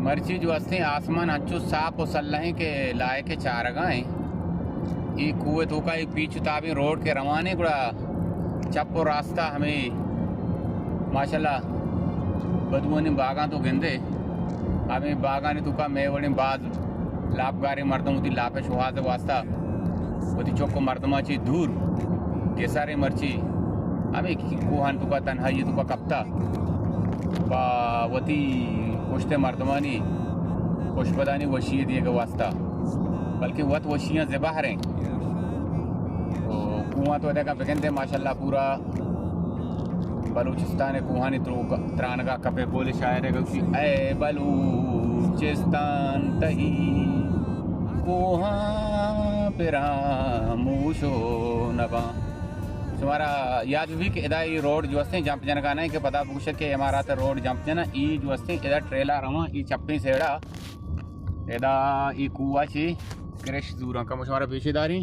मर्ची जो अस्ते आसमान हंचू साफ सल्लहें के लाए के चारगाएं ये कुएं तो का पीछू ताबी रोड के रवाने गुड़ा चप्पो रास्ता हमें माशाल्लाह बदुआनी बागा तो गेंदे हमें बागानी तो का मैं वड़े बाज लाभगारी मर्दम होती लापे शुहा से वास्ता वती चौको मर्दमाची दूर के सारे मर्ची हमें कुहान तो का तनहा ये तो का कप्ता वती पुश्ते मर्दमानी खुशबदानी वशिये दिए का वास्ता बल्कि वत वशियाँ ज़िबा हैं तो कुआं तो देखा बेगंदे माशाल्लाह पूरा बलूचिस्तान कुहानी त्रानगा कपे बोले शायर है कि ए बलूचिस्तान तही कुहां पेरामूशो नबा तुम्हारा याद भी कि इधर रोड जो अस्ते जंप जन का नहीं कि पता पूछे कि हमारा तो रोड जंप जना ई जो अस्ते इधर ट्रेला रवा ई चप्पी सेड़ा इधर ई कुआ ची क्रेश दूरा का मुझे हमारा पेशेदारी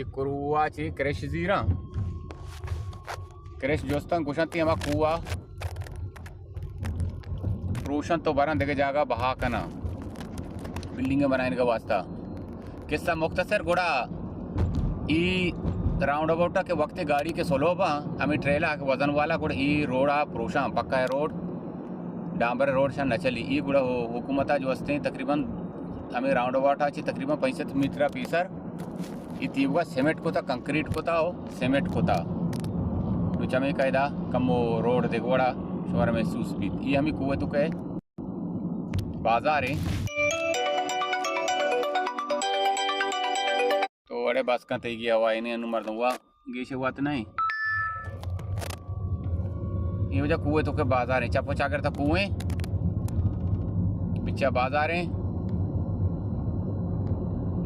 एक कुआ ची क्रेश जीरा क्रेश जोस्तान कुशंती हमारा कुआ रोशन तो बरन देखे जागा बहा कना बिल्डिंग बनाने का वास्ता किस्सा मुख्तसर गुड़ा ई राउंड अबाउट के वक्त गाड़ी के सोलोबा हमें ट्रेला के वजन वाला गुड़ ई रोड़ा प्रोशा पक्का है रोड डांबर रोड शान न चली ई गुड़ा हुकूमता जो वस्ते तकरीबन हमें राउंड अबाउट अच्छी तकरीबन 65 मीटर पीसर ई तीवगा सीमेंट को था कंक्रीट को था सीमेंट को था तो चमे कायदा कम वो रोड देखोड़ा शुमार महसूस भी ये हमें कुएं तो कहे बाजार है तो अरे बस का तय गया हुआ इन्हें अनुमर हुआ गेशे हुआ तो नहीं ये वजह कुएं तो के बाजार है चप्पो चाकर था कुएं बिच्चा बाजार है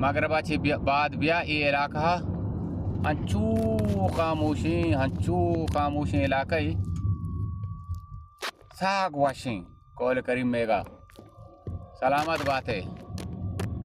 मगरबा छे बाद बिया ये इलाका हंचू खामोशी इलाका ही साग वाशिंग कॉल करीम मेगा सलामत बात है।